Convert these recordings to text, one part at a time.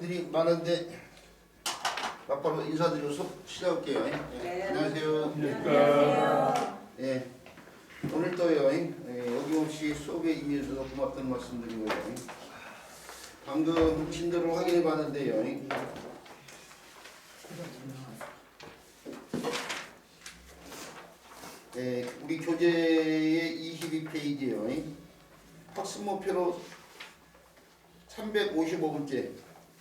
손님들이 많은데 막바로 인사드려서 시작할게요. 예. 안녕하세요. 예. 오늘 또요. 어김없이 수업에 임해주셔서 고맙다는 말씀드리고요. 방금 진도를 확인해 봤는데요. 우리 교재의 22페이지요. 학습 목표로 355번째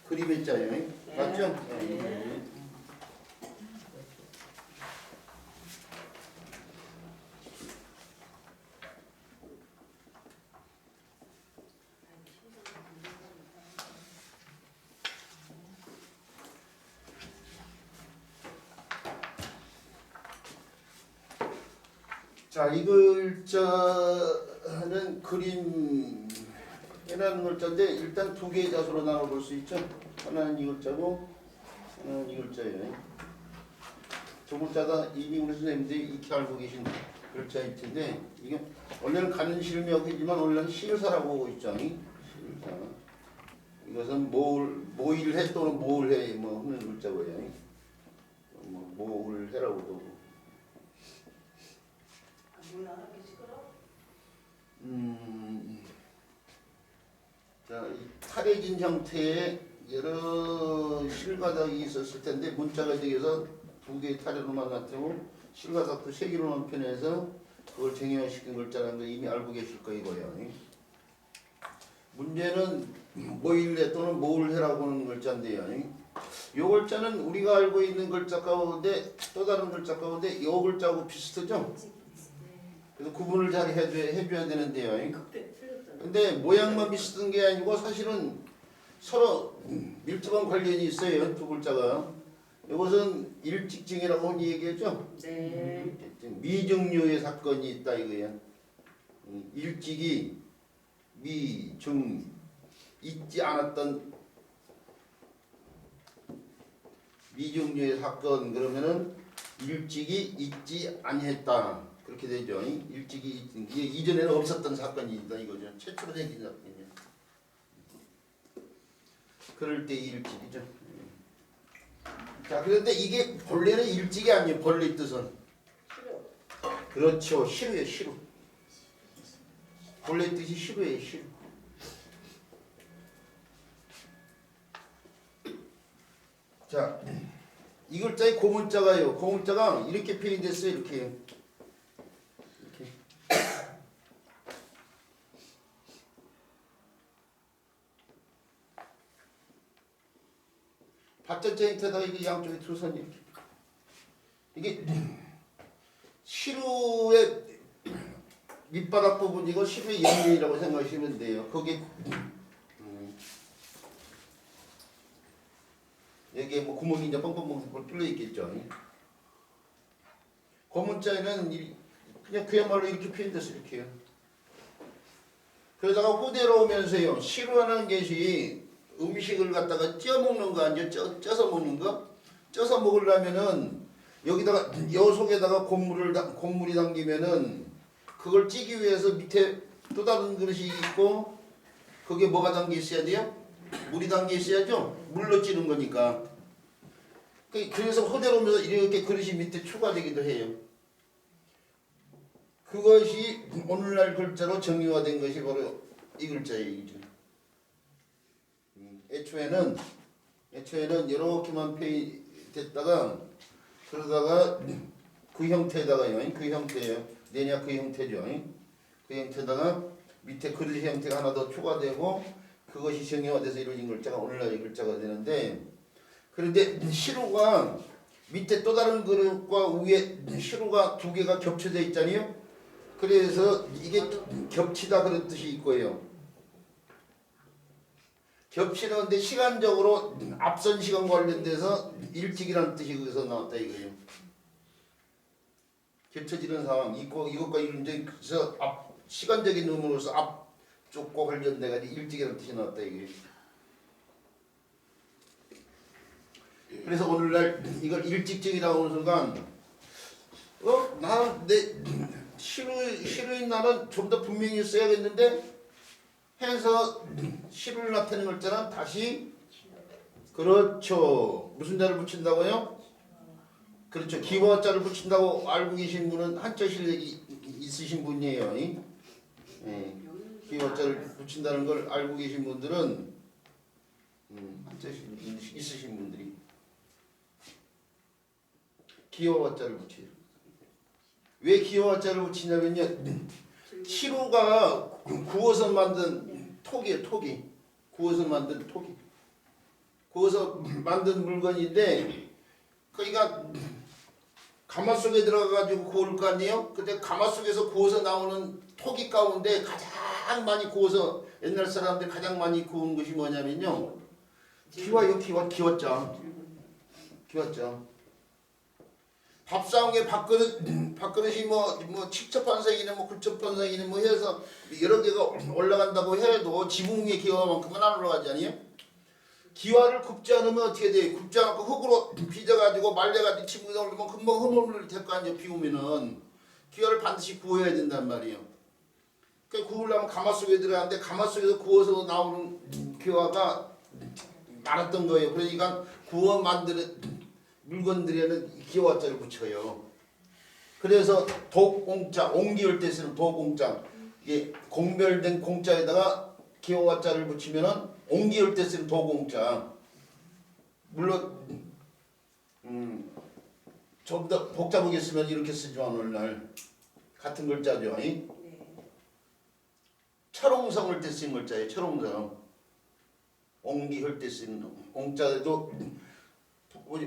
그림의 자요. 맞죠? 네. 자, 이 글자는 그림 해라는 글자인데 일단 두 개의 자수로 나눠볼 수 있죠. 하나는 이 글자고 하나는 이 글자예요. 두 글자가 이미 우리 선생님들이 익히 알고 계신 글자일 텐데 이게 원래는 가는 실명이지만 원래는 실사라고 있죠. 실사. 이것은 모일해 또는 모을해 뭐 하는 글자고요. 뭐 모을해라고도 하고. 자, 이 탈해진 형태의 여러 실가닥이 있었을 텐데 문자가 되어서 두 개의 탈해로만 나타나고 실가닥도 세 개로만 표현해서 그걸 정형화시킨 글자라는 걸 이미 알고 계실 거이고요. 문제는 모일해 또는 모을해라고 하는 글자인데요. 이 글자는 우리가 알고 있는 글자 가운데 또 다른 글자 가운데 이 글자하고 비슷하죠? 그래서 구분을 잘 해줘야 되는데요. 근데 모양만 비슷한 게 아니고 사실은 서로 밀접한 관련이 있어요. 두 글자가. 이것은 일직증이라고 흔히 얘기했죠. 네. 미증류의 사건이 있다 이거예요. 일직이 미증 있지 않았던 미증류의 사건 그러면은 일직이 있지 아니했다. 그렇게 되죠. 일찍이 이전에는 없었던 사건이다 이거죠. 최초로 생긴 사건이죠. 그럴 때 일찍이죠. 자, 그런데 이게 본래는 일찍이 아니에요. 본래 뜻은. 그렇죠. 시루예요. 시루. 본래 뜻이 시루예요. 시루. 자, 이 글자의 고문자가요. 고문자가 이렇게 표현됐어요. 이렇게. 받전자 형태다가 이게 양쪽에 두 선이 이게 시루의 밑바닥 부분이고 시루의 옆면이라고 생각하시면 돼요. 거기 여기에 뭐 구멍이 이제 뻥뻥뻥 뚫려 있겠죠. 고문자에는 그냥 그야말로 이렇게 표현됐어 이렇게요. 그러다가 후대로 오면서요. 시루라는 것이 음식을 갖다가 쪄 먹는 거 아니죠? 쪄서 먹는 거? 쪄서 먹으려면은 여기다가 요 속에다가 곤물이 담기면은 그걸 찌기 위해서 밑에 또 다른 그릇이 있고 그게 뭐가 담겨 있어야 돼요? 물이 담겨 있어야죠? 물로 찌는 거니까. 그래서 호대로 오면서 이렇게 그릇이 밑에 추가되기도 해요. 그것이 오늘날 글자로 정의화된 것이 바로 이 글자예요. 애초에는 이렇게만 표현됐다가 그러다가 그 형태에다가요. 그 형태예요. 내냐 그 형태죠. 그 형태에다가 밑에 그릇 형태가 하나 더 추가되고 그것이 정형화돼서 이루어진 글자가 오늘날의 글자가 되는데 그런데 시루가 밑에 또 다른 그릇과 위에 시루가 두 개가 겹쳐져 있잖아요. 그래서 이게 겹치다 그런 뜻이 있고요. 겹치는데 시간적으로 앞선 시간 관련돼서 일찍이라는 뜻이 거기서 나왔다 이거예요. 겹쳐지는 상황 이것과 이제 그래서 시간적인 의미로서 앞쪽과 관련돼가 일찍이라는 뜻이 나왔다 이거예요. 그래서 오늘날 이걸 일찍증이라고 하는 순간 나는 내 시루인 나는 좀 더 분명히 써야겠는데 해서 시를 나타내는 글자는 다시 그렇죠. 무슨 자를 붙인다고요? 그렇죠. 기와 자를 붙인다고 알고 계신 분은 한자 실력이 있으신 분이에요. 예. 기와 자를 붙인다는 걸 알고 계신 분들은 한자 실력이 있으신 분들이 기와 자를 붙여요. 왜 기와 자를 붙이냐면요. 시루가 구워서 만든 톡이에요. 톡이. 구워서 만든 톡이. 구워서 만든 물건인데 그러니까 가마속에 들어가가지고 구울 거 아니에요? 근데 가마속에서 구워서 나오는 토기 가운데 가장 많이 구워서 옛날 사람들 가장 많이 구운 것이 뭐냐면요. 기와요. 기와자. 밥상에 밥그릇이 뭐 7첩판석이네 뭐 9첩판석이네 뭐 해서 여러 개가 올라간다고 해도 지붕 위에 기와만큼은 안 올라가지 않아요? 기와를 굽지 않으면 어떻게 돼? 굽지 않고 흙으로 빚어가지고 말려가지고 지붕에 올리면 금방 흐물흐물 될 거 아니에요. 비 오면은 기와를 반드시 구워야 된단 말이에요. 그 구우려면 가마 속에 들어가는데 가마 속에서 구워서 나오는 기와가 많았던 거예요. 그러니까 구워 만드는 물건들에는 기와자를 붙여요. 그래서 독공자, 옹기울 때 쓰는 독공자, 이게 공별된 공자에다가 기와자를 붙이면은 옹기울 때 쓰는 도공자. 물론 좀 더 복잡하게 쓰면 이렇게 쓰지만 오늘날 같은 글자죠. 철옹성을 때 쓰는 글자예요. 철옹성. 옹기울 때 쓰는 옹자에도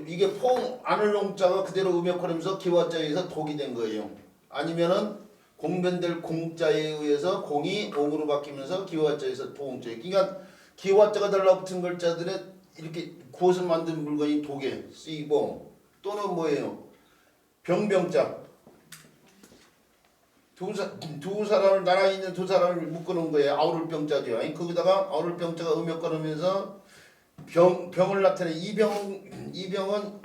이게 포 안을 옹자가 그대로 음역하면서 기와자에서 독이 된 거예요. 아니면은 공변될 공자에 의해서 공이 옹으로 바뀌면서 기와자에서 도공자예요. 그러니까 기와자가 달라붙은 글자들은 이렇게 구워서 만든 물건이 독에 쓰이고 또는 뭐예요? 병병자. 두 사람을 나라에 있는 두 사람을 묶어놓은 거예요. 아우를 병자죠. 거기다가 아우를 병자가 음역하면서 병을 나타내 이병은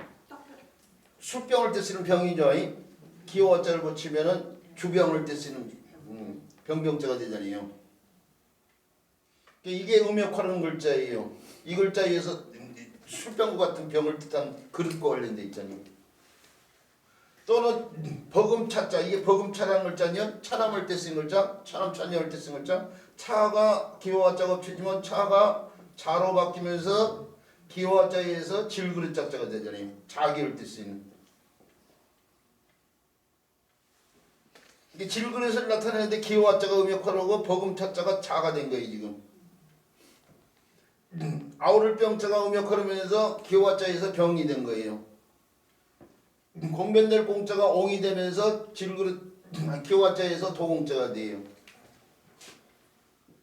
술병을 때 쓰는 병이죠. 기와자를 붙이면은 주병을 때 쓰는 병병자가 되잖아요. 이게 음역하는 글자예요. 이 글자에서 술병과 같은 병을 뜻한 그릇과 관련돼 있잖아요. 또는 버금차자. 이게 버금차라는 글자는 차남을 때 쓰는 글자, 차남 찬여할 때 쓰는 글자. 차가 기와자가 없어지면 차가 자로 바뀌면서 기와자에서 질그릇 자자가 되잖아요. 자기를 때 쓰는. 이게 질그릇을 나타내는데 기와자가 음역하라고 버금차자가 자가 된 거예요 지금. 아우를 병자가 음역하면서 기와자에서 병이 된 거예요. 공변될 공자가 옹이 되면서 질그릇 기와자에서 도공자가 돼요.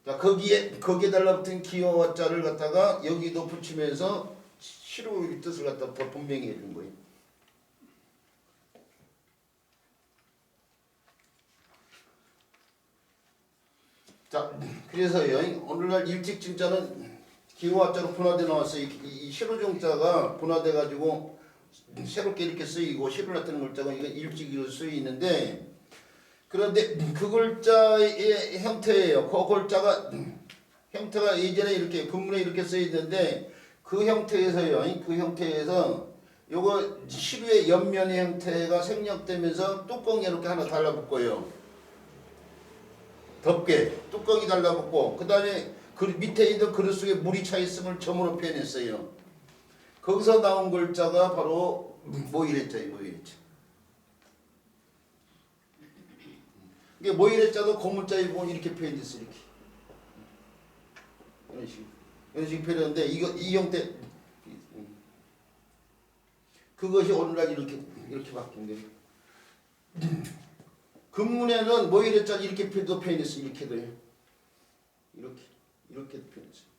자, 거기에 달라붙은 기와자를 갖다가 여기도 붙이면서 시루의 뜻을 갖다 더 분명히 해준 거예요. 자, 그래서요 오늘날 일찍증자는 기와자로 분화돼 나왔어요. 이 시루종자가 분화돼 가지고 새롭게 이렇게 쓰이고 시루 나타낸 글자가 이거 일찍으로 쓰이는데 그런데 그 글자의 형태예요. 그 글자가 형태가 예전에 이렇게 금문에 이렇게 쓰여 있는데 그 형태에서요. 그 형태에서 요거 시루의 옆면의 형태가 생략되면서 뚜껑이 이렇게 하나 달라붙고요. 덮개 뚜껑이 달라붙고 그 다음에 그 밑에 있는 그릇 속에 물이 차 있음을 점으로 표현했어요. 거기서 나온 글자가 바로 모이래자예요. 모이래자. 이게 모이래자도 고문자에 보면 이렇게 표현됐어요. 이렇게 이런 식으로 표현했는데 이 형태 그것이 오늘날 이렇게 바뀐 거예요. 금문에는 모이래자 이렇게 표현했어요. 이렇게도요. 이렇게 표현했어요.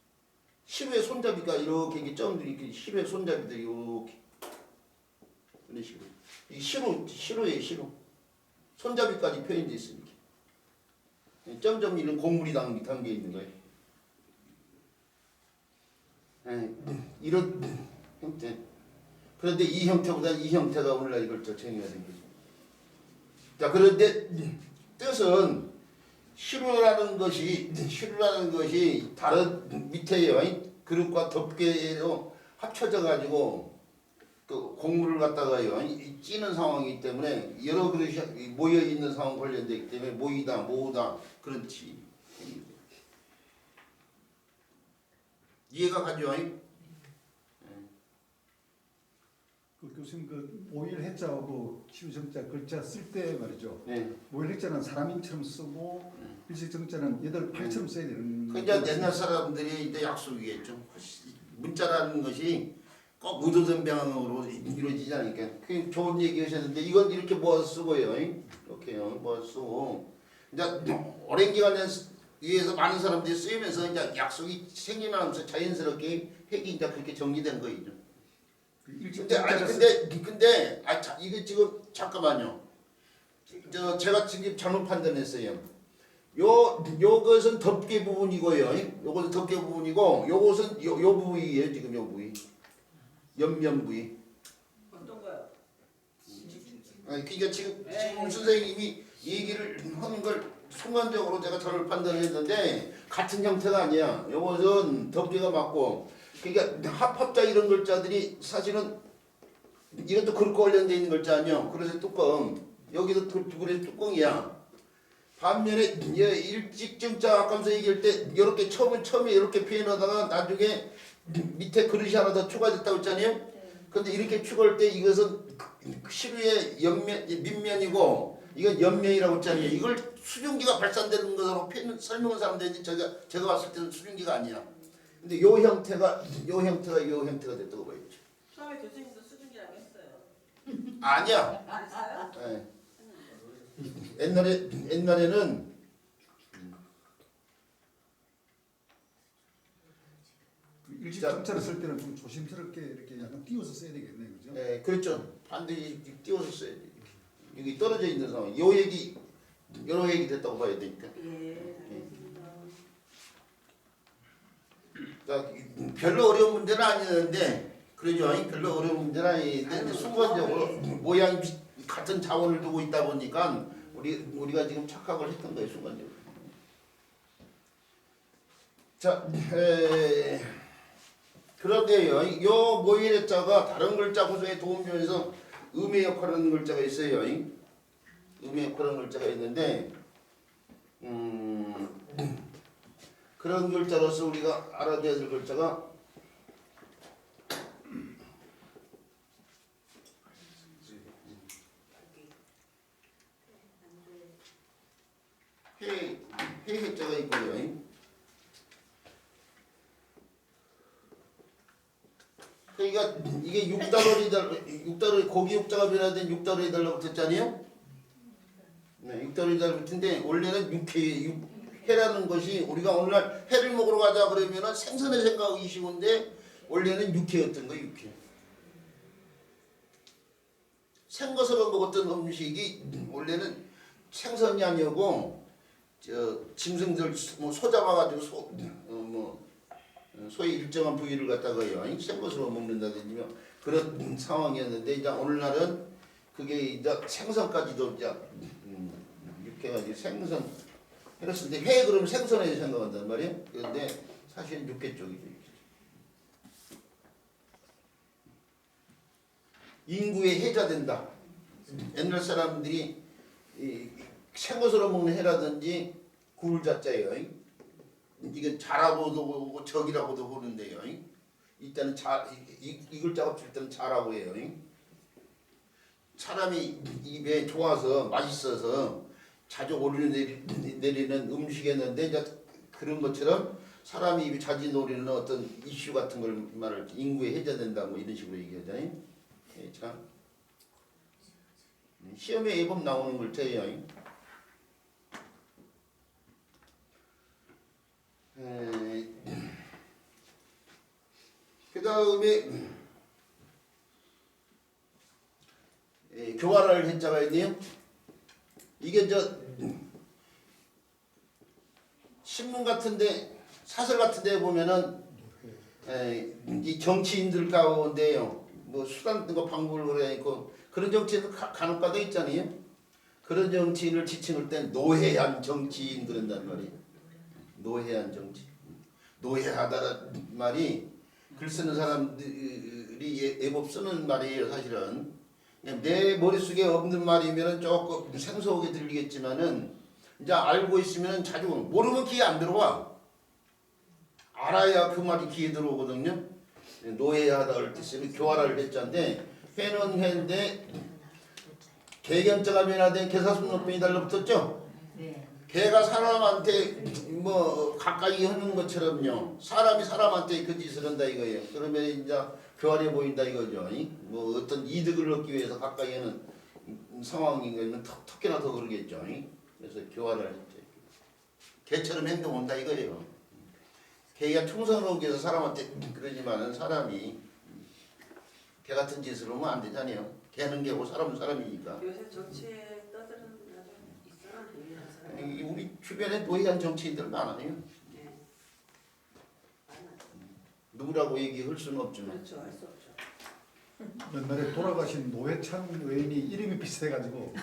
시루의 손잡이가 이렇게 점들이 이렇게 시루의 손잡이들이 이렇게 이런 식으로 이 시루의 시루 손잡이까지 표현되어 있으니까 점점 이런 곡물이 담겨 있는 거예요. 이런 형태. 그런데 이 형태보다 이 형태가 오늘날 이걸 더 정의가 된 거죠. 자, 그런데 뜻은 시루라는 것이 다른 밑에요. 그릇과 덮개로 합쳐져 가지고 그 곡물을 갖다가요 찌는 상황이기 때문에 여러 그릇이 모여 있는 상황 관련되기 때문에 모이다 모으다 그렇지. 이해가 가죠? 그 교수님 그 모일 해자하고 치유정자 글자 쓸 때 말이죠. 네. 모일 해자는 사람인처럼 쓰고 일식정자는 얘들 팔처럼 써야 되는. 그 이제 옛날 사람들이 이제 약속이겠죠. 문자라는 것이 꼭 의도된 방향으로 이루어지지 않으니까. 그 좋은 얘기하셨는데 이건 이렇게 모아서 쓰고요. 이렇게요. 모아서 쓰고 이제 오랜 기간에 위해서 많은 사람들이 쓰이면서 이제 약속이 생기면서 자연스럽게 핵이 이제 그렇게 정리된 거이죠. 근데 이거 지금 잠깐만요. 제가 지금 잘못 판단했어요. 요것은 덮개 부분이고요. 요것은 덮개 부분이고 요것은 요 부위예요. 지금 요 부위. 옆면 부위. 어떤 거요? 그러니까 지금 선생님이 얘기를 하는 걸 순간적으로 제가 잘못 판단했는데 같은 형태가 아니야. 요것은 덮개가 맞고 그러니까 합합자 이런 글자들이 사실은 이것도 그릇과 관련되어 있는 글자 아니야. 그래서 뚜껑 여기도 그래서 뚜껑이야. 반면에 일직정자 아까면서 얘기할 때 이렇게 처음에 이렇게 표현하다가 나중에 밑에 그릇이 하나 더 추가됐다고 했잖아요. 근데 이렇게 추가할 때 이것은 시루의 옆면 밑면이고 이건 옆면이라고 했잖아요. 이걸 수증기가 발산되는 것으로 설명한 사람들이 제가 봤을 때는 수증기가 아니야. 근데 요 형태가 됐다고 봐야죠. 처음에 교수님도 수증기라고 했어요. 아니야. 안 했어요? 네. 옛날에는 일식정자를 쓸 때는 좀 조심스럽게 이렇게 약간 띄워서 써야 되겠네요, 그죠? 네, 그렇죠. 반드시 띄워서 써야 돼. 여기 떨어져 있는 상황. 요 얘기 여러 얘기 됐다고 봐야 되니까. 예, 알겠습니다. 자, 별로 어려운 문제는 아니었는데 그러죠. 별로 어려운 문제는 아닌데 순간적으로 모양이 같은 자원을 두고 있다 보니까 우리가 지금 착각을 했던 거예요. 순간적으로. 자, 그런데요. 요 모일의 자가 다른 글자 구성에 도움되면서 음의 역할을 하는 글자가 있어요. 음의 역할을 하는 글자가 있는데 그런 글자로서 우리가 알아둬야 될 글자가 해자가 있고요. 그러니까 이게 6달러리 고기 육자가 변화된 6달러리 달라고 했잖아요. 네, 6달러리 달라고 했는데 원래는 해라는 것이 우리가 오늘날 해를 먹으러 가자 그러면은 생선을 생각하기 쉬운데 원래는 육회였던 거예요. 육회. 생것으로 먹었던 음식이 원래는 생선이 아니고 짐승들 소 잡아가지고 소의 일정한 부위를 갖다가요 생것으로 먹는다든지 그런 상황이었는데 이제 오늘날은 그게 이제 생선까지도 이제 육회가 이제 생선 해렸는데 회 그러면 생선에 생각한단 말이에요. 그런데 사실은 육회 쪽이죠. 인구의 해자 된다. 옛날 사람들이 생것으로 먹는 해라든지 굴자자예요. 이건 자라고도 보고 적이라고도 보는데요. 이때는 이 글자가 붙을 때는 자라고 해요. 사람이 입에 좋아서 맛있어서 자주 오르내리는 음식이었는데 이제 그런 것처럼 사람이 입이 자주 노리는 어떤 이슈 같은 걸 말할 때 인구에 해자된다 뭐 이런 식으로 얘기하잖아요. 예, 참 시험에 예법 나오는 글자예요. 그 다음에 교활할 해자가 있네요. 이게 신문 같은데 사설 같은데 보면은 이 정치인들 가운데요 뭐 수단 같은 거 방법을 그래갖고 그런 정치인들 간혹 가다 있잖아요. 그런 정치인을 지칭할 땐 노회한 정치인 그런단 말이에요. 노회한 정치. 노회하다는 말이 글 쓰는 사람들이 예법 쓰는 말이에요, 사실은. 그냥 내 머릿속에 없는 말이면 조금 생소하게 들리겠지만은 이제 알고 있으면 자주 모르면 귀에 안 들어와. 알아야 그 말이 귀에 들어오거든요. 노예하다 할 때 쓰는 교활할 했자인데 회는 회인데 개견자가 변화된 개사순노병이 달라붙었죠. 네. 개가 사람한테 뭐 가까이 하는 것처럼요. 사람이 사람한테 그 짓을 한다 이거예요. 그러면 이제 교활해 보인다 이거죠. 뭐 어떤 이득을 얻기 위해서 가까이 하는 상황인 거면 특히나 더 그러겠죠. 그래서 교활을 했죠. 개처럼 행동한다 이거예요. 개가 충성을 하기 위해서 사람한테 그러지만은 사람이 개 같은 짓을 하면 안 되잖아요. 개는 개고 사람은 사람이니까. 요새 정치에 떠드는 아주 이상한 유일한 사람. 우리 주변에 노예한 정치인들 많아요. 네. 많아요. 누구라고 얘기할 수는 없지만. 그렇죠, 할 수 없죠. 옛날에 돌아가신 노회찬 의원이 이름이 비슷해가지고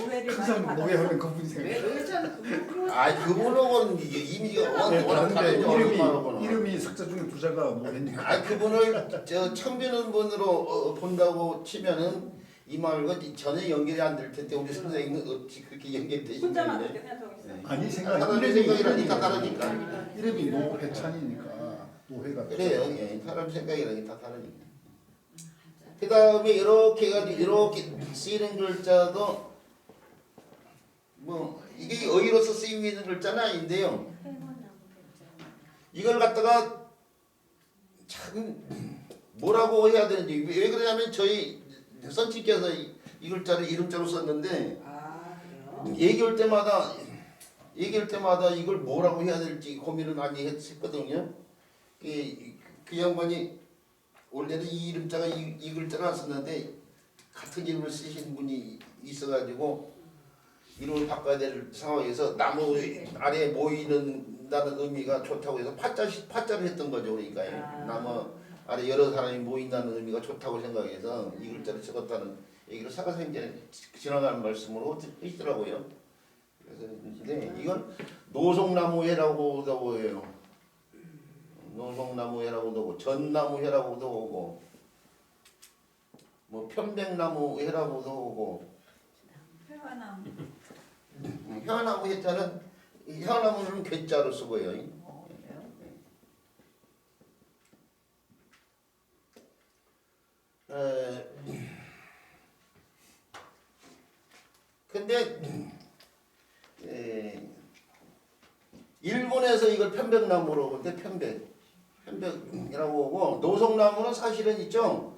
오해를 항상 많이 노회하는 그분이 왜 생각나요. 노회찬 그분 아 그분하고는 이게 이미지가 네, 워낙 다른데 다르죠. 얼마나 이름이 석자 중에 부자가 노회니까. 아 그분을 저 청비는 분으로 본다고 치면은 이 말과 전혀 연결이 안 될 텐데 우리 선생님은 어찌 그렇게 혼자만 연결되시는데? 그렇게 생각하고 있어요. 아니 사람의 생각이라니까 다르니까. 이름이 노회찬이니까 노회가 그래요. 예, 사람 생각이라니까 다르니까. 그 다음에 이렇게 해가지고 이렇게 쓰이는 글자도 뭐 이게 어휘로서 쓰이고 있는 글자는 아닌데요. 이걸 갖다가 참 뭐라고 해야 되는지 왜 그러냐면 저희 선친께서 이 글자를 이름자로 썼는데 아 그래요? 얘기할 때마다 이걸 뭐라고 해야 될지 고민을 많이 했거든요. 그 양반이 원래는 이 이름자가 이 글자를 안 썼는데 같은 이름을 쓰신 분이 있어가지고 이름을 바꿔야 될 상황에서 나무 아래에 모이는다는 의미가 좋다고 해서 파자를 했던 거죠. 그러니까 나무 아래 여러 사람이 모인다는 의미가 좋다고 생각해서 이 글자를 적었다는 얘기를 사가생전에 지나가는 말씀으로 있더라고요. 그래서 근데 이건 노송나무회라고도 해요. 노송나무회라고도 하고 전나무회라고도 하고 뭐 편백나무회라고도 하고 회화나무. 혀나무 해자는 혀나무는 괴자로 쓰고요. 근데 일본에서 이걸 편백나무로 볼 때 편백이라고 하고 노송나무는 사실은 있죠.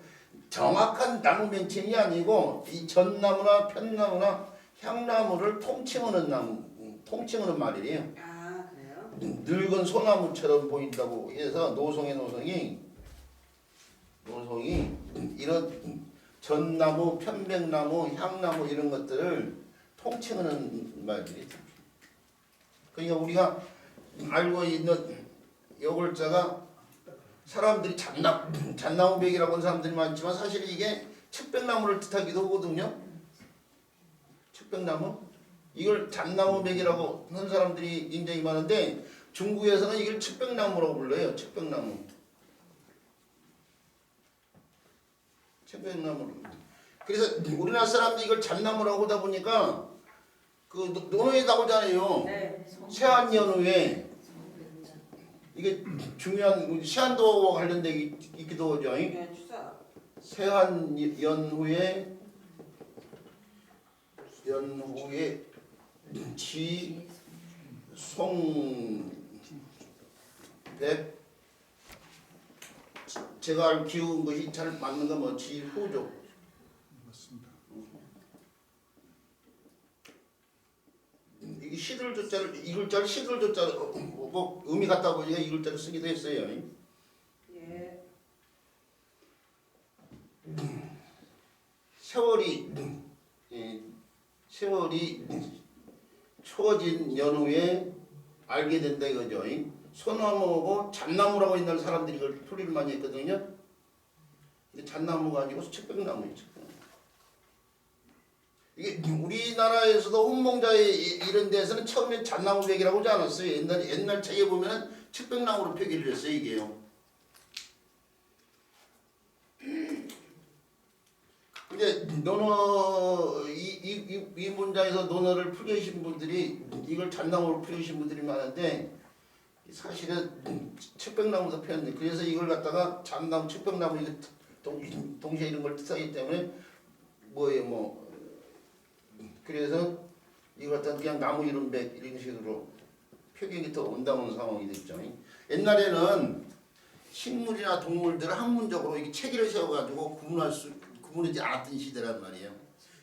정확한 나무 명칭이 아니고 이 전나무나 편나무나 향나무를 통칭하는 말이에요. 아 그래요? 늙은 소나무처럼 보인다고 해서 노송이 이런 전나무, 편백나무, 향나무 이런 것들을 통칭하는 말들이. 그러니까 우리가 알고 있는 요 글자가 사람들이 잣나무백이라고 하는 사람들이 많지만 사실 이게 측백나무를 뜻하기도 하거든요. 측백나무? 이걸 잣나무백이라고 하는 사람들이 굉장히 많은데 중국에서는 이걸 측백나무라고 불러요. 측백나무. 그래서 우리나라 사람들이 이걸 잣나무라고 하다 보니까 그 논어에 나오잖아요. 네. 세안연후에 이게 중요한 시한도와 관련돼 있기도 하죠. 중요한 추사. 세안연후에 지송백 제가 기운 것이 잘 맞는 건 뭐 지호죠. 맞습니다. 이 시들 조자를 이 글자를 시들 조자를 뭐 의미 같다 보니까 이 글자를 쓰기도 했어요. 예. 세월이 추워진 연후에 알게 된다 이거죠. 소나무하고 잣나무라고 옛날 사람들이 이걸 소리를 많이 했거든요. 근데 잣나무가 아니고 측백나무죠. 이게 우리나라에서도 혼몽자에 이런 데서는 처음에 잣나무백이라고 하지 않았어요. 옛날 책에 보면은 측백나무로 표기를 했어요. 이게요. 근데 논어 이 문장에서 논어를 풀게 계신 분들이 이걸 잣나무로 풀게 계신 분들이 많은데 사실은 측백나무도 표현돼. 그래서 이걸 갖다가 잣나무, 측백나무 이거 동시에 이런 걸 뜻하기 때문에 뭐예요 뭐 그래서 이걸 갖다 그냥 나무 이름백 이런 식으로 표기가 더 온당한 상황이 됐죠. 옛날에는 식물이나 동물들을 학문적으로 이게 체계를 세워가지고 구분하지 않았던 시대란 말이에요.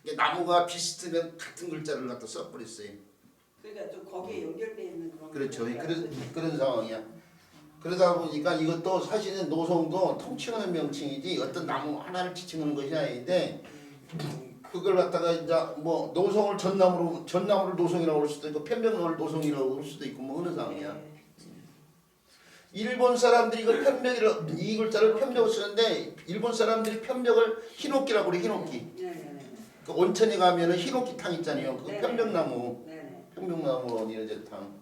이게 나무가 비슷하면 같은 글자를 갖다 써버렸어요. 그러니까 좀 거기에 연결돼 있는 그런. 그렇죠. 거가 그런 상황이야. 그러다 보니까 이것도 사실은 노송도 통칭하는 명칭이지 어떤 나무 하나를 지칭하는 것이 아닌데 그걸 갖다가 이제 뭐 노송을 전나무를 노송이라고 할 수도 있고 편백나무를 노송이라고 할 수도 있고 뭐 그런 상황이야. 네. 일본 사람들이 이 글자를 편벽을 쓰는데 일본 사람들이 편벽을 히노키라고 그래. 히노키. 네네네. 그 온천에 가면은 히노키 탕 있잖아요. 그 네네. 편벽나무. 네네. 평명나무 어디는 탕.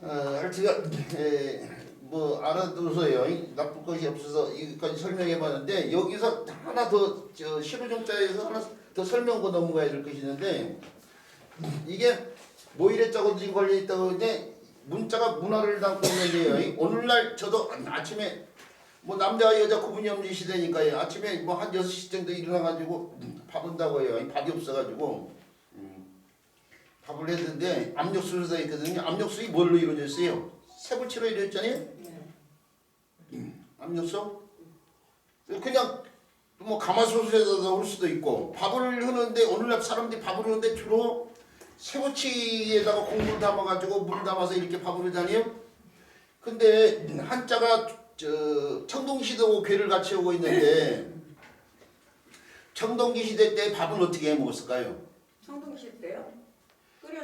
하여튼 뭐 알아두세요. 나쁠 것이 없어서 이것까지 설명해봤는데 여기서 하나 더 실효정자에서 하나 더 설명하고 넘어가야 될 것이 있는데 이게 모의래자고 지금 걸려있다고 하는데 문자가 문화를 담고 있는데요. 오늘날 저도 아침에 뭐 남자와 여자 구분이 없는 시대니까요. 아침에 뭐 한 6시 정도 일어나가지고 밥 온다고 해요. 밥이 없어가지고 밥을 했는데 압력수로 되어 있거든요. 압력수이 뭘로 이루어져 있어요? 세부치로 이루어졌잖아요. 압력수? 그냥 뭐 가마솥에다 넣을 수도 있고 밥을 하는데 오늘날 사람들이 밥을 하는데 주로 세부치에다가 곡물 담아가지고 물 담아서 이렇게 밥을 하잖아요. 근데 한자가 청동시대하고 괴를 같이 오고 있는데 청동기 시대 때 밥은 어떻게 해 먹었을까요? 청동시 때요? 끓여서.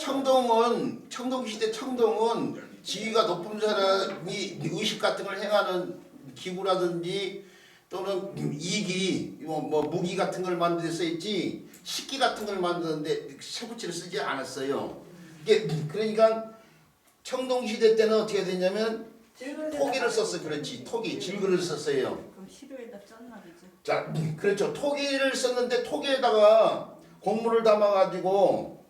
청동시대 청동은 지위가 높은 사람이 의식 같은 걸 행하는 기구라든지 또는 이기 뭐 무기 같은 걸 만드는 데 써있지 식기 같은 걸 만드는데 세부치를 쓰지 않았어요. 이게 그러니까 청동시대 때는 어떻게 됐냐면 토기를 썼어요. 그렇지. 토기 질그릇을 썼어요. 그럼 시루에다 쪘나 보죠. 자, 그렇죠. 토기를 썼는데 토기에다가 곡물을 담아가지고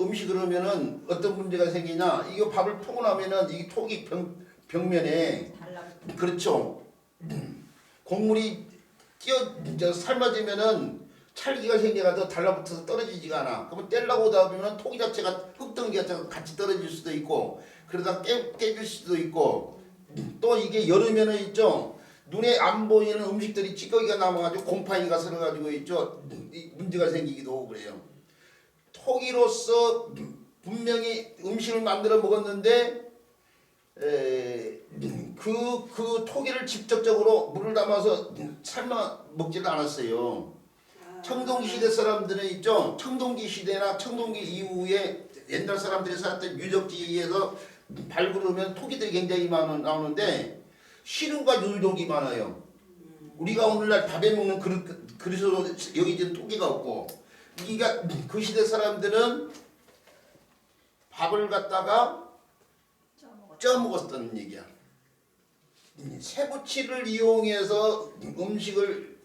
음식을 하면은 어떤 문제가 생기냐? 이거 밥을 푸고 나면은 이 토기 벽면에 달라붙어. 그렇죠. 곡물이 삶아지면은 찰기가 생겨가지고 달라붙어서 떨어지지가 않아. 그러면 떼려고 하다 보면 토기 자체가 흙덩이 자체가 같이 떨어질 수도 있고 그러다 깨질 수도 있고 또 이게 여름에는 있죠. 눈에 안 보이는 음식들이 찌꺼기가 남아가지고 곰팡이가 슬어가지고 있죠. 문제가 생기기도 하고 그래요. 토기로서 분명히 음식을 만들어 먹었는데 그 토기를 직접적으로 물을 담아서 삶아 먹지를 않았어요. 청동기 시대 사람들은 있죠. 청동기 시대나 청동기 이후에 옛날 사람들이 살았던 유적지에서 발굴하면 토기들이 굉장히 나오는데 시루가 유독이 많아요. 우리가 오늘날 밥에 먹는 그릇으로 여기진 토기가 없고 그러니까 그 시대 사람들은 밥을 갖다가 쪄 먹었다는 얘기야. 세부치를 이용해서 음식을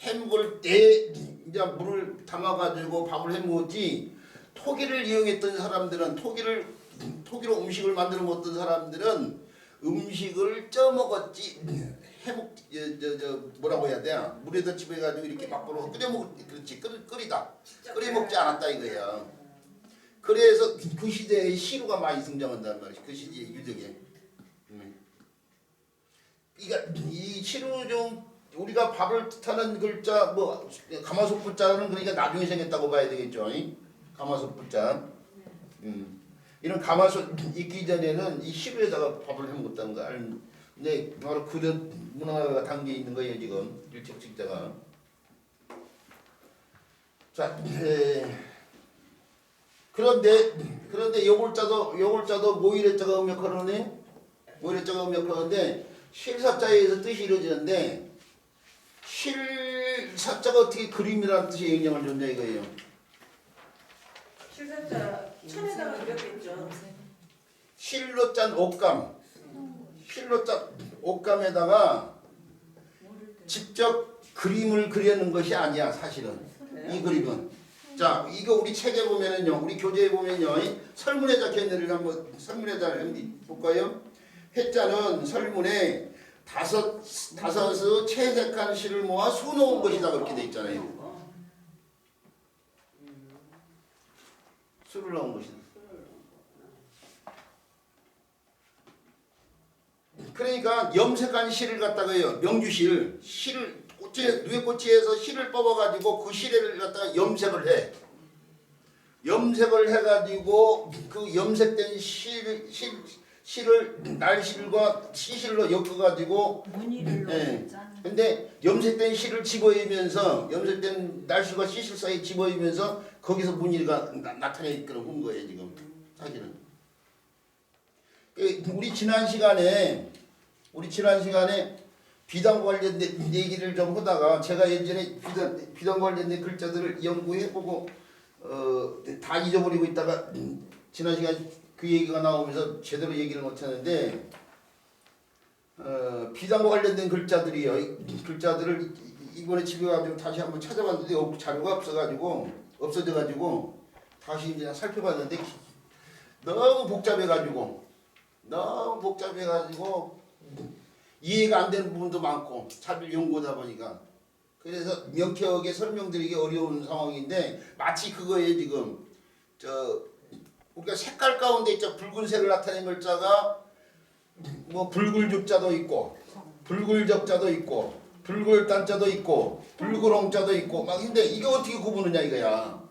해먹을 때 이제 물을 담아가지고 밥을 해먹었지 토기를 이용했던 사람들은 토기로 음식을 만들어 먹었던 사람들은 음식을 쪄 먹었지 뭐라고 해야 돼? 물에다 집어가지고 이렇게 밖으로 끓여 그렇지 끓여 먹지 않았다 이거야. 그래서 그 시대에 시루가 많이 등장한단 말이야. 그 시대의 유적에. 그러니까 이 시루 중 우리가 밥을 뜻하는 글자 뭐 가마솥 불자는 그러니까 나중에 생겼다고 봐야 되겠죠. 가마솥 불자. 이런 가마솥 있기 전에는 이 시루에다가 밥을 해 먹었다는 거 근데 바로 그릇 문화가 담겨 있는 거예요 지금 일책직자가. 자, 그런데 요골자도 모의래자가 음역하는데 모의래자가 음역하는데 실사자에서 뜻이 이루어지는데 실사자가 어떻게 그림이라는 뜻에 영향을 줬냐 이거예요. 실사자 천에다가 그렸겠죠. 실로 짠 옷감. 실로 짠 옷감에다가 직접 그림을 그리는 것이 아니야 사실은. 이 그림은. 자, 이거 우리 책에 보면은요, 우리 교재에 보면요, 이 설문에 적혀 있는 걸 한번 설문에다 한번 볼까요? 해자는 설문에 다섯의 채색한 시를 모아 수놓은 것이다 그렇게 돼 있잖아요. 수를 넣은 것이다. 그러니까 염색한 실을 갖다가요, 명주실, 실을 누에꼬치에서 실을 뽑아가지고 그 실을 갖다가 염색을 해. 염색을 해가지고 그 염색된 실을 날실과 시실로 엮어가지고. 무늬를 예. 넣었잖아. 근데 염색된 실을 집어입으면서 염색된 날실과 시실 사이 집어입으면서 거기서 무늬가 나타내게끔 거예요 지금 사실은. 우리 지난 시간에 비단 관련된 얘기를 좀 하다가 제가 예전에 비단 관련된 글자들을 연구해보고 다 잊어버리고 있다가 지난 시간에 그 얘기가 나오면서 제대로 얘기를 못했는데 비단과 관련된 글자들이요. 글자들을 이번에 집에 가지고 다시 한번 찾아봤는데 자료가 없어져가지고 다시 이제 살펴봤는데 너무 복잡해가지고 이해가 안 되는 부분도 많고 잘 연구하다 보니까 그래서 명쾌하게 설명드리기 어려운 상황인데 마치 그거에 지금 우리가 색깔 가운데 있죠. 붉은색을 나타낸 글자가 뭐 붉을죽자도 있고 붉을적자도 있고 붉을단자도 있고 붉을홍자도 있고 막 근데 이거 어떻게 구분하냐 이거야.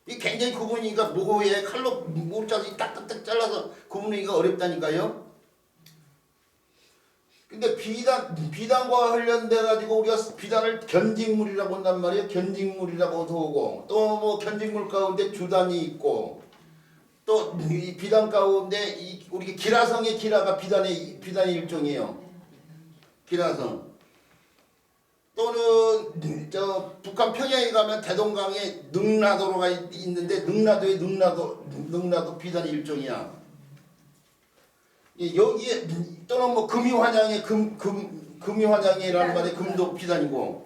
이 굉장히 구분이니까 모호해 칼로 모자씩 딱딱딱 잘라서 구분하기가 어렵다니까요. 근데 비단과 관련돼 가지고 우리가 비단을 견직물이라고 한단 말이에요. 견직물이라고도 하고 또 뭐 견직물 가운데 주단이 있고 또 이 비단 가운데 우리 기라성의 기라가 비단의 일종이에요. 기라성. 또는 저 북한 평양에 가면 대동강에 능라도가 있는데 능라도의 능라도 비단의 일종이야. 여기에 또는 뭐 금이환양의 금이환양이라는 말에 금도 비단이고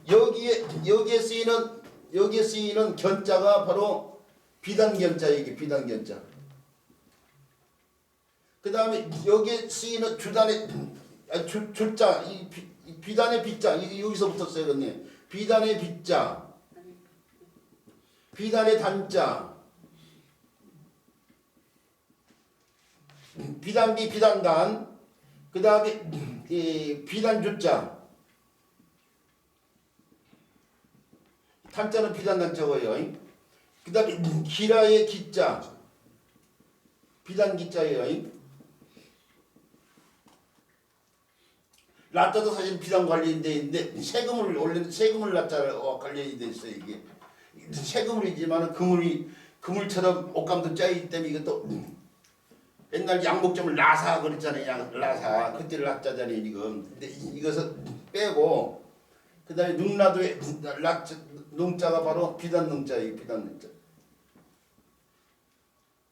여기에 쓰이는 견자가 바로 비단견자 이게 비단견자. 그 다음에 여기에 쓰이는 주단의 주자 이 비단의 비자 여기서부터 써야겠네. 비단의 비자, 비단의 단자, 비단비 비단단, 그 다음에 비단주자, 단자는 비단단자고요. 그 다음에 기라의 기자, 비단기자예요. 라자도 사실 비단 관련돼 있는데 세금을 라자를 관련이 돼 있어요. 이게 세금이지만 그물처럼 옷감도 짜이기 때문에 이것도 옛날 양복점을 라사 그랬잖아요. 라사 그때 라자잖아요 지금. 근데 이것을 빼고 그다음에 능라도의 능자가 바로 비단 능자예요. 비단 능자.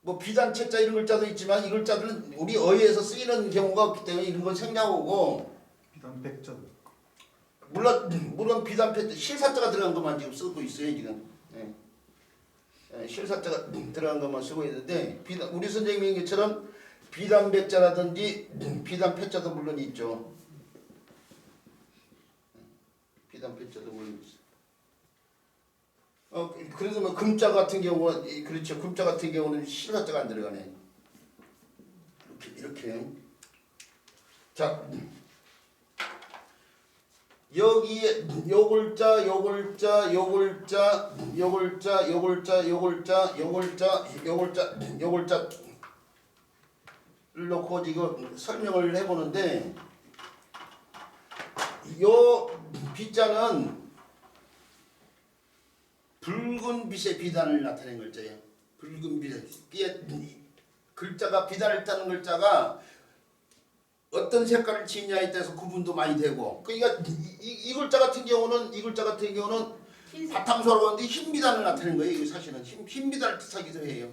뭐 비단 채자 이런 글자도 있지만 이 글자들은 우리 어휘에서 쓰이는 경우가 없기 때문에 이런 건 생략하고. 비단 백전. 물론 비단 패드 실사자가 들어간 것만 지금 쓰고 있어요 지금. 실사자가 들어간 것만 쓰고 있는데 우리 선생님인 것처럼 비단 백자라든지 비단 패자도 물론 있죠. 비단 패자도 물론 있어. 그래서 뭐 금자 같은 경우는 그렇죠. 금자 같은 경우는 실사자가 안 들어가네. 이렇게. 자. 여기에 요글자 를 놓고 지금 설명을 해보는데 요 비자는 붉은 빛의 비단을 나타낸 글자예요. 붉은 빛의 글자가 비단을 따는 글자가 어떤 색깔을 지냐에 따라서 구분도 많이 되고 그러니까 이 글자 같은 경우는 바탕소라고 하는데 흰 비단을 나타내는 거예요. 이거 사실은 흰 비단을 뜻하기도 해요.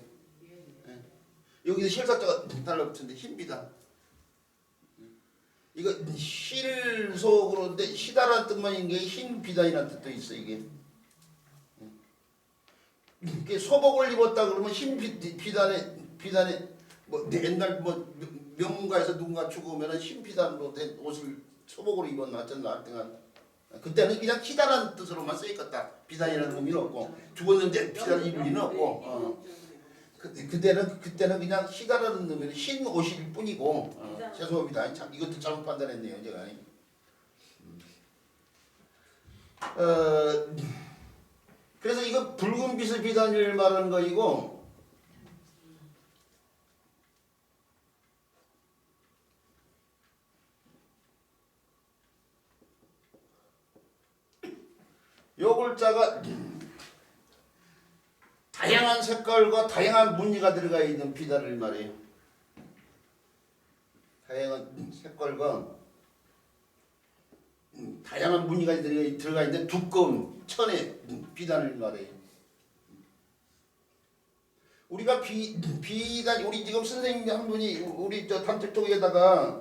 여기서 실사자가 달라붙는데 흰 비단. 이거 실속으로인데 시다라는 뜻만 있는 게 흰 비단이라는 뜻도 있어 이게. 이게 소복을 입었다 그러면 흰 비단에 뭐 옛날 뭐 명문가에서 누군가 죽으면은 흰 비단으로 된 옷을 소복으로 입었나 어쩐나 하여튼 그때는 그냥 희다라는 뜻으로만 쓰였겠다. 비단이라는 의미는 없고 죽었는데 비단의 의미는 없고 그때는 그냥 희다라는 의미는 흰 옷일 뿐이고 죄송합니다. 참 이것도 잘못 판단했네요 제가. 그래서 이거 붉은 빛의 비단을 말하는 거이고 요 글자가 다양한 색깔과 다양한 무늬가 들어가 있는 비단을 말해요. 다양한 색깔과 다양한 무늬가 들어가 있는 두꺼운 천의 비단을 말해요. 우리가 비단 우리 지금 선생님 한 분이 우리 저 단톡톡에다가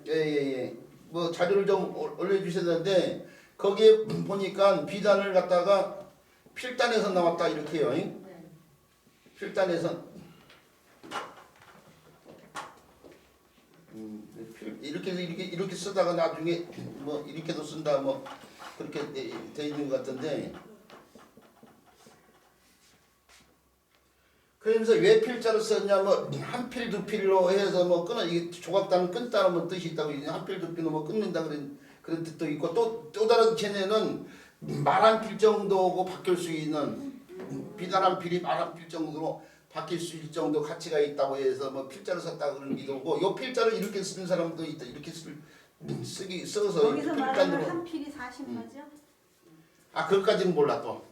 예예예 뭐 자료를 좀 올려주셔야 되는데 거기에 보니까 비단을 갖다가 필단에서 나왔다 이렇게요. 필단에서 이렇게 쓰다가 나중에 뭐 이렇게도 쓴다 뭐 그렇게 돼 있는 것 같은데 그러면서 왜 필자로 썼냐 뭐 한 필 두 필로 해서 뭐 끊어 이게 조각단은 끊다는 뭐 뜻이 있다고 한 필 두 필로 뭐 끊는다 그런 뜻도 있고 또 다른 쟤네는 말 한 필 정도고 바뀔 수 있는 비단 한 필이 말 한 필 정도로 바뀔 수 있을 정도 가치가 있다고 해서 뭐 필자를 썼다 그런 게 있고 요 필자를 이렇게 쓰는 사람도 있다. 이렇게 써서 거기서 말하는 한 필이 40마죠? 아 그것까지는 몰라 또.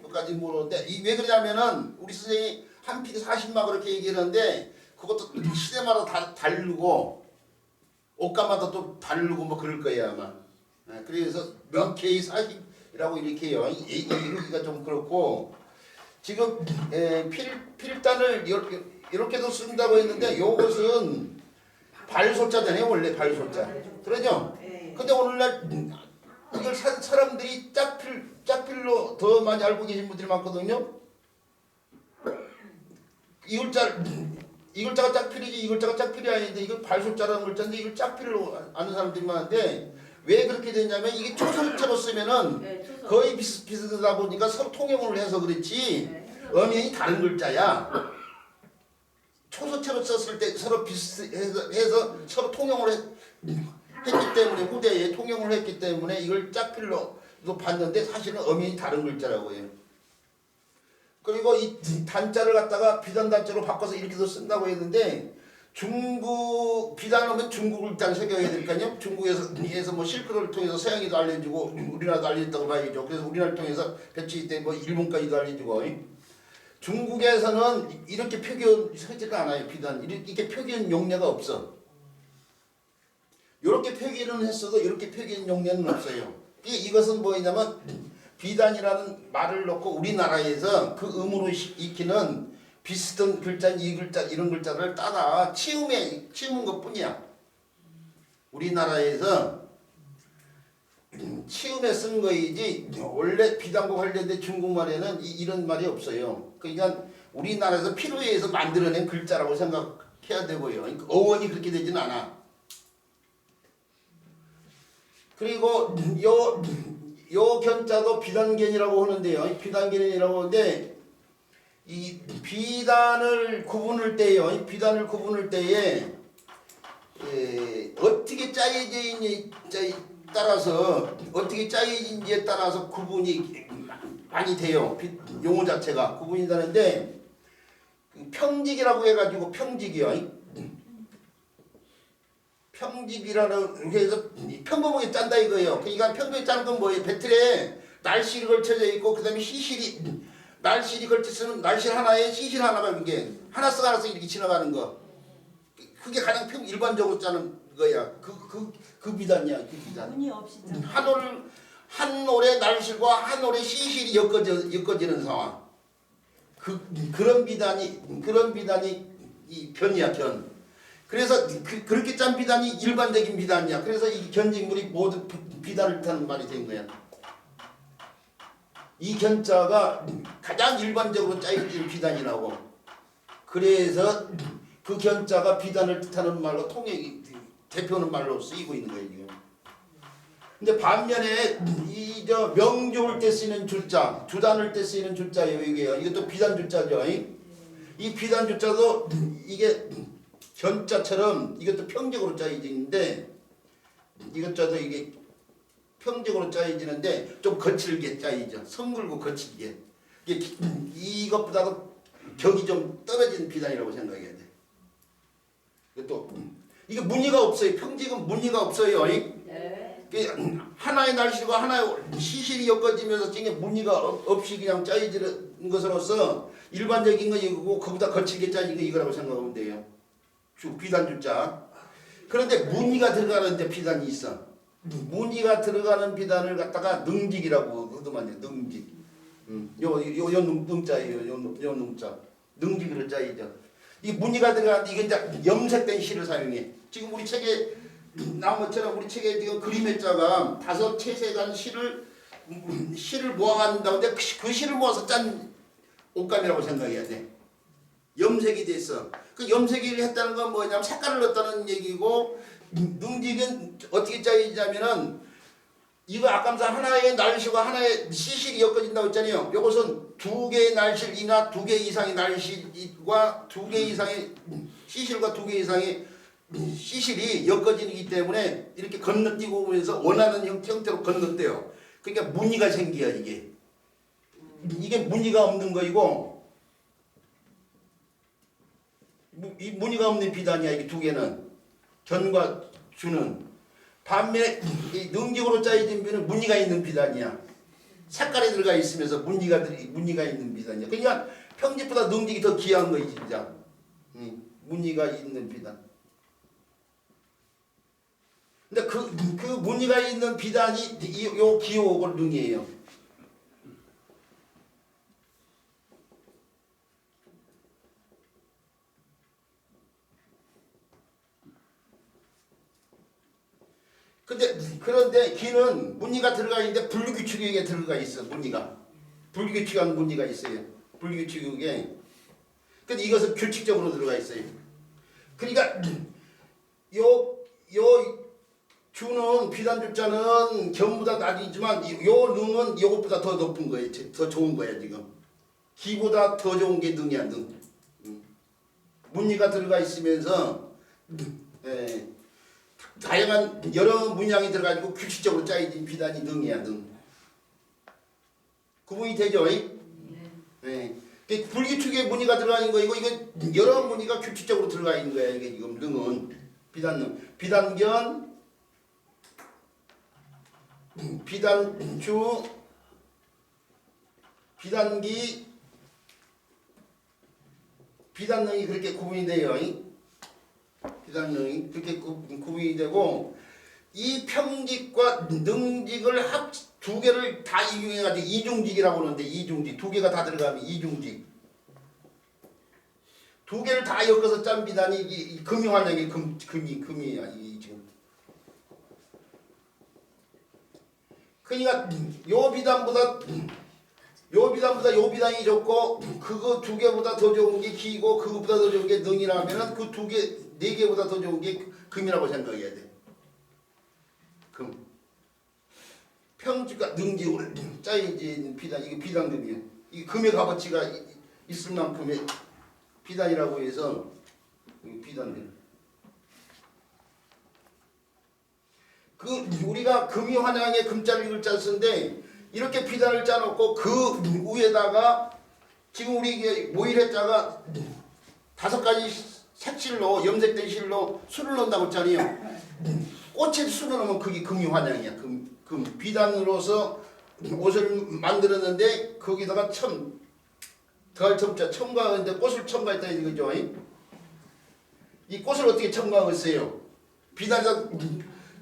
그것까지는 모르는데 왜 그러냐면은 우리 선생님이 한 필이 40마 그렇게 얘기하는데 그것도 시대마다 다르고 옷가마다 또 다르고 뭐 그럴 거예요 아마. 그래서 명쾌히 40이라고 이렇게 해요. 여기가 좀 그렇고 지금 필단을 이렇게도 쓴다고 했는데 요것은 발소자잖아요 원래 발소자. 그러죠? 근데 오늘날 이걸 사람들이 짝필로 더 많이 알고 계신 분들이 많거든요. 이 글자가 짝필이지 이 글자가 짝필이 아닌데 이걸 발소자라는 글자인데 이걸 짝필로 아는 사람들이 많은데 왜 그렇게 됐냐면 이게 초설체로 쓰면은 거의 비슷하다 보니까 서로 통용을 해서 그렇지 엄연히 다른 글자야. 초설체로 썼을 때 서로 비슷해서 서로 통용을 했기 때문에 후대에 통용을 했기 때문에 이걸 짝필로 봤는데 사실은 엄연히 다른 글자라고 해요. 그리고 이 단자를 갖다가 비단 단자로 바꿔서 이렇게도 쓴다고 했는데 중국 비단하면 중국을 일단 새겨야 되니까요. 중국에서 뭐 실크를 통해서 서양에도 알려주고 우리나라도 알려졌다고 봐야죠. 그래서 우리나라를 통해서 배치 때 뭐 일본까지도 알려주고 중국에서는 이렇게 표기하지가 않아요. 비단 이렇게 표기한 용례가 없어. 이렇게 표기는 했어도 이렇게 표기한 용례는 없어요. 이것은 뭐냐면 비단이라는 말을 놓고 우리나라에서 그 음으로 익히는 비슷한 글자, 이 글자, 이런 글자를 따라 치우는 것뿐이야. 우리나라에서 치움에 쓴 거이지 원래 비단과 관련된 중국말에는 이런 말이 없어요. 그러니까 우리나라에서 필요에 의해서 만들어낸 글자라고 생각해야 되고요. 그러니까 어원이 그렇게 되진 않아. 그리고 요 견자도 비단견이라고 하는데요. 비단견이라고 하는데 이 비단을 구분할 때요. 비단을 구분할 때에 어떻게 짜여져 있는지에 따라서 구분이 많이 돼요. 용어 자체가 구분이 되는데 평직이라고 해가지고 평직이요. 평직이라는 해서 평범하게 짠다 이거예요. 그러니까 평범하게 짜는 건 뭐예요? 배틀에 날실이 걸쳐져 있고 그다음에 날실이 걸쳐서는 날실 하나에 시실 하나가 이게 하나씩 이렇게 지나가는 거. 그게 가장 일반적으로 짜는 거야. 그 비단이야. 그 비단. 문이 없이 한 올의 날실과 한 올의 시실이 엮어지는 상황. 그런 비단이 이 변이야 변. 그래서 그렇게 짠 비단이 일반적인 비단이야. 그래서 이 견직물이 모두 비단을 타는 말이 된 거야. 이 견자가 가장 일반적으로 짜여진 비단이라고. 그래서 그 견자가 비단을 뜻하는 말로 대표하는 말로 쓰이고 있는 거예요 지금. 근데 반면에 이 저 명조일 때 쓰이는 줄자, 주단을 때 쓰이는 줄자예요 이게요. 이것도 비단 줄자죠. 이 비단 줄자도 이게 견자처럼 이것도 평적으로 짜여지는데 이것자도 이게 평적으로 짜여지는데 좀 거칠게 짜여져. 성글고 거칠게. 이게 이것보다도 격이 좀 떨어진 비단이라고 생각해야 돼. 또 이게 무늬가 없어요. 평직은 무늬가 없어요. 네. 하나의 날씨가 하나의 시실이 엮어지면서 찡에 무늬가 없이 그냥 짜여지는 것으로서 일반적인 거 이거고 그보다 거칠게 짜여진 거 이거라고 생각하면 돼요. 비단 줄자. 그런데 무늬가 들어가는 데 비단이 있어. 무늬가 들어가는 비단을 갖다가 능직이라고 그러더만요. 능직. 요 능자예요. 요 능자. 능직으로 짜이죠. 이 무늬가 들어가는데 이게 이제 염색된 실을 사용해. 지금 우리 책에 나온 것처럼 우리 책에 지금 그림의 자가 5채색한 실을 모아간다는데 그 실을 모아서 짠 옷감이라고 생각해야 돼. 염색이 됐어. 그 염색을 했다는 건 뭐냐면 색깔을 넣었다는 얘기고 능직은 어떻게 짜이냐면은 이거 아까면서 하나의 날실과 하나의 시실이 엮어진다고 했잖아요. 이것은 2개의 날실이나 2개 이상의 날실과 2개 이상의 시실과 2개 이상의 시실이 엮어지기 때문에 이렇게 건너뛰고 오면서 원하는 형태로 건너뛰어요. 그러니까 무늬가 생겨요 이게. 이게 무늬가 없는 거이고 이 무늬가 없는 비단이야 이게 2개는. 견과 주는. 반면에 이 능직으로 짜여진 비는 무늬가 있는 비단이야. 색깔이 들어가 있으면서 무늬가 있는 비단이야. 그러니까 평직보다 능직이 더 귀한 거지 진짜. 무늬가 있는 비단. 근데 그 무늬가 있는 비단이 요 기호옥을 능이에요. 그런데 기는 무늬가 들어가 있는데 불규칙하게 들어가 있어. 무늬가 불규칙한 무늬가 있어요. 불규칙하게. 근데 이것은 규칙적으로 들어가 있어요. 그러니까 요 주는 비단 줄자는 견보다 낮이지만 요 능은 요것보다 더 높은 거예요. 더 좋은 거야 지금. 기보다 더 좋은 게 능이야 능. 무늬가 들어가 있으면서 다양한 여러 문양이 들어가지고 규칙적으로 짜여진 비단이 능이야 능. 구분이 되죠? 네. 불규칙의 무늬가 들어가 있는 거이고 이거 여러 무늬가 규칙적으로 들어가 있는 거야 이게 지금 능은. 비단능. 비단견, 비단주, 비단기, 비단능이 그렇게 구분이 돼요. 비단능이 그렇게 구분이 되고 이 평직과 능직을 2개를 다 이용해가지고 이중직이라고 하는데 이중직 2개가 다 들어가면 이중직 2개를 다 엮어서 짠 비단이 이 금이환영의 금이야 이 지금. 그러니까 요 비단보다 요 비단이 좋고 그거 2개보다 더 좋은 게 기고 그거보다 더 좋은 게 능이라면은 그 4개보다 더 좋은 게 금이라고 생각해야 돼. 금. 평지가 능직으로 짜여진 비단 이게 비단금이에요. 이 금의 값어치가 있을 만큼의 비단이라고 해서 비단금. 우리가 금이 환양에 금자를 글자 쓰는데 이렇게 비단을 짜놓고 그 위에다가 지금 우리 모일해자가 5가지 색실로 염색된 실로 술을 넣는다고 했잖아요. 꽃에 술을 넣으면 그게 금이 환양이야. 금 비단으로서 옷을 만들었는데 거기다가 더할 첨자 첨가하는데 꽃을 첨가했다 이거죠. 이 꽃을 어떻게 첨가하겠어요? 비단에다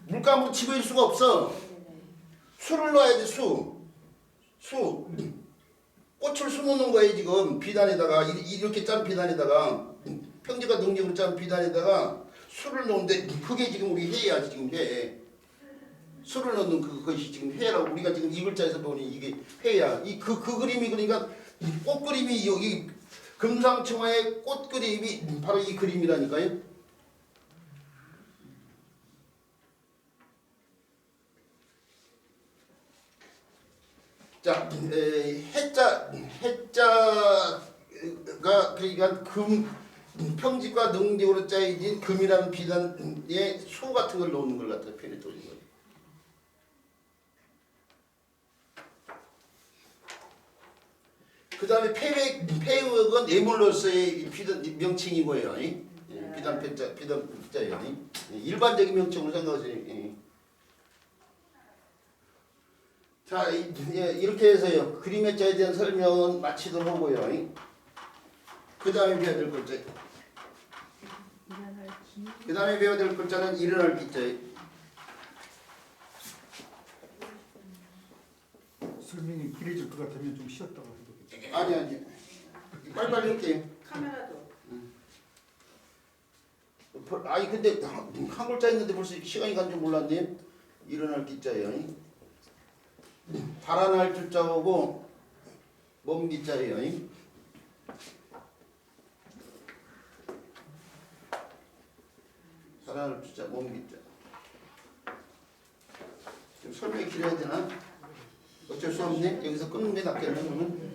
물감으로 집어일 수가 없어. 수를 넣어야 돼. 수. 꽃을 수 넣는 거예요 지금. 비단에다가 이렇게 짠 비단에다가 평지가 능력으로 짠 비단에다가 수를 놓는데 그게 지금 우리 해야 지금 해. 수를 넣는 그것이 지금 해라고 우리가 지금 이 글자에서 보니 이게 해야. 이 그 그림이 그러니까 이 꽃 그림이 여기 금상첨화의 꽃 그림이 바로 이 그림이라니까요. 자, 해자가 그러니까 평집과 능직으로 짜여진 금이라는 비단에 수 같은 걸 넣는 걸 갖다 표현해 드린 거예요. 그 다음에 폐역은 예물로서의 비단 명칭이고요. 비단 패자예요. 일반적인 명칭으로 생각하세요. 자, 이렇게 해서요. 그림의 자에 대한 설명은 마치도록 하고요. 그 다음에 배워야 될 글자. 그 다음에 배워야 될 글자는 일어날 기자예요. 설명이 길어질 것 같으면 좀 쉬었다가 해도 괜찮아요. 아니. 빨리빨리 할게요. 카메라도 아니 근데 한 글자 있는데 벌써 시간이 간 줄 몰랐네. 일어날 기자예요. 달아날 줄자하고 몸 기자예요. 달아날 줄자 몸 기자. 좀 설명이 길어야 되나? 어쩔 수 없네. 여기서 끊는 게 낫겠네. 그러면.